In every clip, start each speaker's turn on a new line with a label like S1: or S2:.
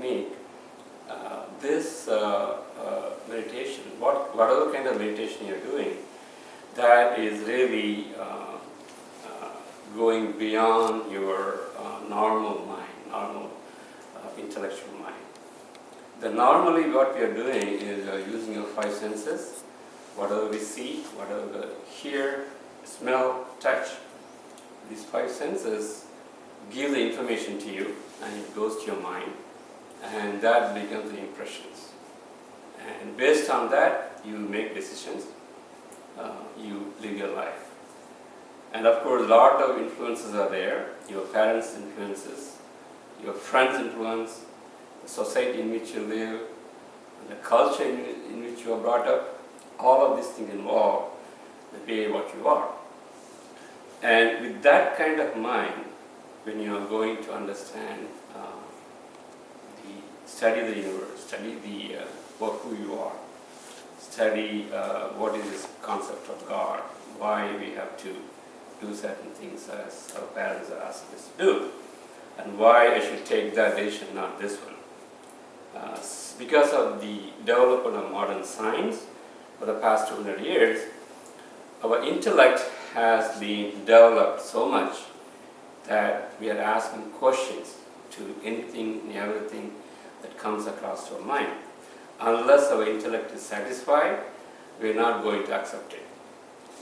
S1: technique, this meditation, whatever kind of meditation you're doing, that is really going beyond your normal mind, normal intellectual mind. Then normally what we are doing is using your five senses, whatever we see, whatever we hear, smell, touch. These five senses give the information to you and it goes to your mind, and that becomes the impressions. And based on that, you make decisions, you live your life. And of course, a lot of influences are there. Your parents' influences, your friends' influence, the society in which you live, and the culture in which you are brought up. All of these things involve the way what you are. And with that kind of mind, when you are going to understand, study the universe, study who you are, study what is this concept of God, why we have to do certain things as our parents are asking us to do, and why I should take that decision, not this one. Because of the development of modern science for the past 200 years, our intellect has been developed so much that we are asking questions to anything and everything that comes across to our mind. Unless our intellect is satisfied, we are not going to accept it.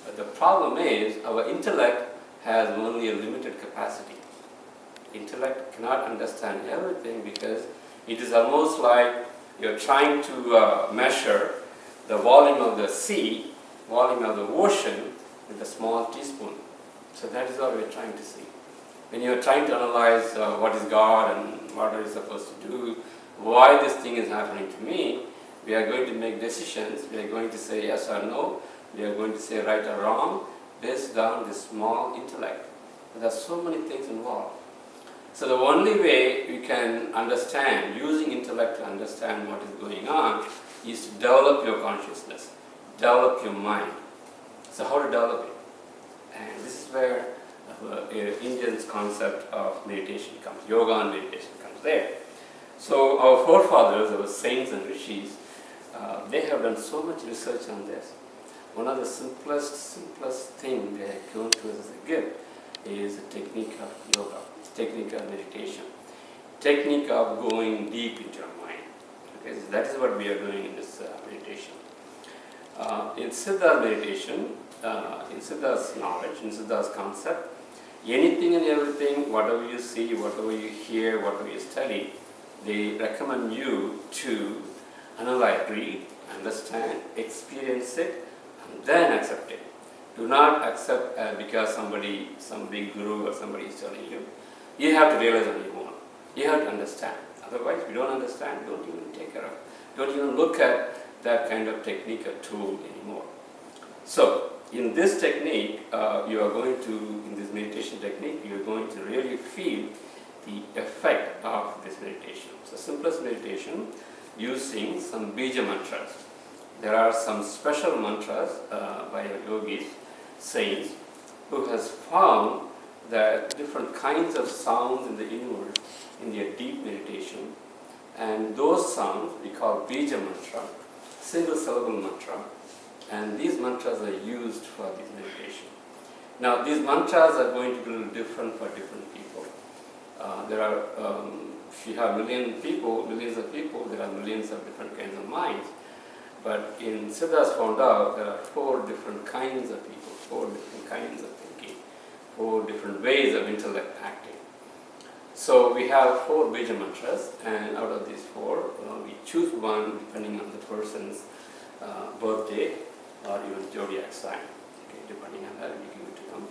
S1: But the problem is, our intellect has only a limited capacity. Intellect cannot understand everything because it is almost like you're trying to measure the volume of the sea, volume of the ocean with a small teaspoon. So that is what we're trying to see. When you're trying to analyze what is God and what are we supposed to do, why this thing is happening to me, we are going to make decisions. We are going to say yes or no. We are going to say right or wrong based on this small intellect. There are so many things involved. So the only way you can understand, using intellect to understand what is going on, is to develop your consciousness, develop your mind. So how to develop it? And this is where Indian's concept of meditation comes, yoga and meditation comes there. So our forefathers, our saints and rishis, they have done so much research on this. One of the simplest thing they have given to us as a gift is the technique of yoga, technique of meditation, technique of going deep into your mind. Okay, so that is what we are doing in this meditation. In Siddha's meditation, in Siddha's knowledge, in Siddha's concept, anything and everything, whatever you see, whatever you hear, whatever you study, they recommend you to analyze, read, understand, experience it, and then accept it. Do not accept because some big guru or somebody is telling you. You have to realize on your own. You have to understand. Otherwise, if you don't understand, don't even take care of it. Don't even look at that kind of technique or tool anymore. So, in this technique, in this meditation technique, you are going to really feel the effect of this meditation. So, simplest meditation using some bija mantras. There are some special mantras by yogis, saints, who has found that different kinds of sounds in the universe in their deep meditation, and those sounds we call bija mantra, single syllable mantra, and these mantras are used for this meditation. Now these mantras are going to be a little different for different people. If you have millions of people, there are millions of different kinds of minds. But in Siddha's found out there are 4 different kinds of people, 4 different kinds of thinking, 4 different ways of intellect acting. So we have 4 bija mantras, and out of these 4, we choose one depending on the person's birthday or even zodiac sign. Okay, depending on that, we give it to them.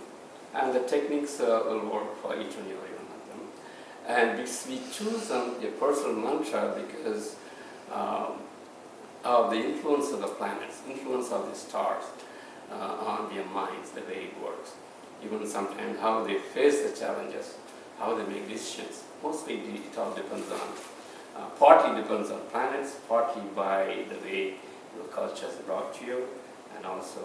S1: And the techniques will work for each and every one of them. And we choose a personal mantra because of the influence of the planets, influence of the stars on their minds, the way it works. Even sometimes how they face the challenges, how they make decisions. Mostly it all depends on, partly depends on planets, partly by the way your culture is brought to you, and also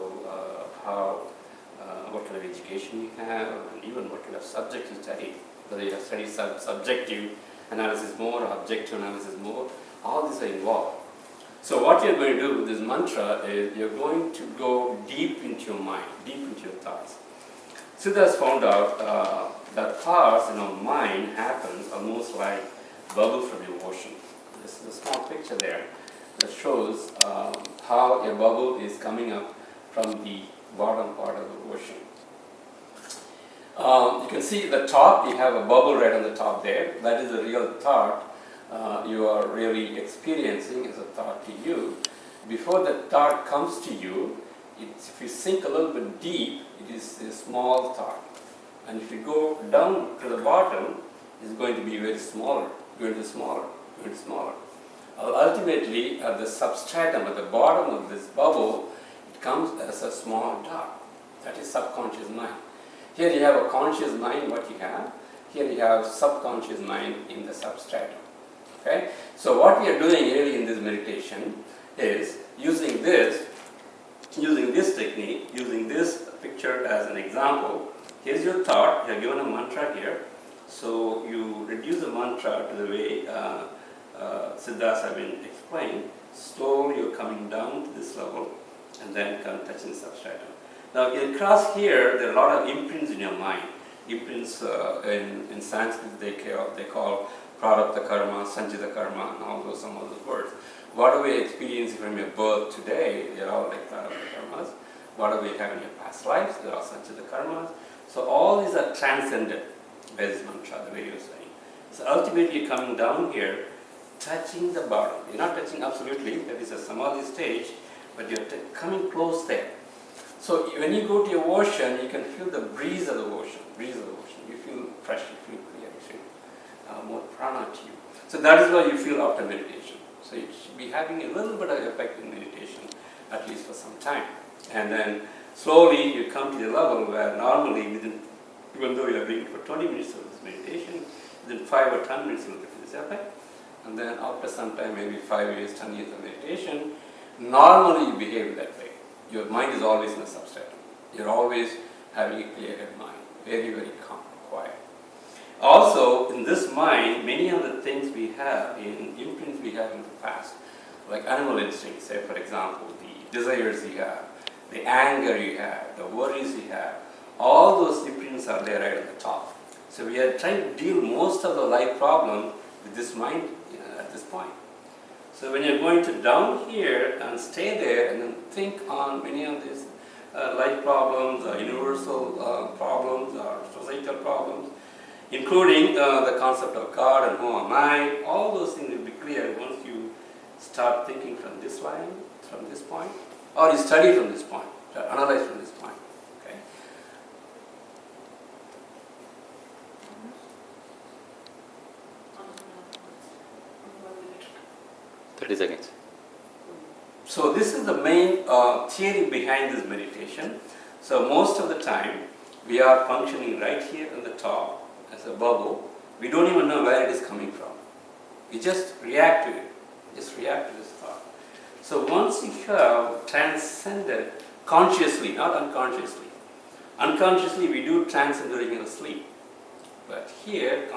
S1: what kind of education you have, and even what kind of subject you study. Whether you have studied subjective analysis more, objective analysis more. All these are involved. So what you're going to do with this mantra is you're going to go deep into your mind, deep into your thoughts. Siddha has found out that thoughts in our mind happens almost like bubble from the ocean. This is a small picture there that shows how a bubble is coming up from the bottom part of the ocean. You can see at the top, you have a bubble right on the top there. That is the real thought you are really experiencing as a thought to you. Before the thought comes to you, if you sink a little bit deep, it is a small thought. And if you go down to the bottom, it's going to be very smaller, going to smaller, going to smaller. Ultimately, at the substratum, at the bottom of this bubble, it comes as a small dot. That is subconscious mind. Here you have a conscious mind, what you have. Here you have subconscious mind in the substratum. Okay? So what we are doing really in this meditation is using this technique, using this picture as an example. Here's your thought. You are given a mantra here. So you reduce the mantra to the way Siddhas have been explained. Slowly you're coming down to this level and then come touching the substratum. Now in cross here, there are a lot of imprints in your mind. Imprints in Sanskrit they call prarabdha karma, sanchita karma, and all those some of those words. What are we experiencing from your birth today? They're all like prarabdha karmas. What are we having in your past lives? They're all sanchita karmas. So all these are transcended by this mantra, the way you're saying. So ultimately you're coming down here, touching the bottom. You're not touching absolutely, that is a samadhi stage, but you're coming close there. So when you go to your ocean, you can feel the breeze of the ocean. You feel fresh, you feel clear, you feel more prana to you. So that is why you feel after meditation. So it should be having a little bit of effect in meditation, at least for some time. And then slowly you come to the level where normally even though you are doing it for 20 minutes of this meditation, within 5 or 10 minutes you will get this effect. And then after some time, maybe 5 years, 10 years of meditation, normally you behave that way. Your mind is always in a substratum. You're always having a clear-headed mind, very, very calm, quiet. Also, in this mind, many of the things we have, imprints we have in the past, like animal instincts, say for example, the desires you have, the anger you have, the worries you have, all those imprints are there right at the top. So we are trying to deal most of the life problem with this mind at this point. So when you're going to down here and stay there and then think on many of these life problems, universal problems, or societal problems, including the concept of God and who am I, all those things will be clear once you start thinking from this line, from this point, or you study from this point, analyze from this point. Okay?
S2: 30 seconds.
S1: So this is the main theory behind this meditation. So most of the time, we are functioning right here on the top as a bubble. We don't even know where it is coming from. We just react to it. Just react to this thought. So once you have transcended consciously, not unconsciously. Unconsciously we do transcend during our sleep. But here,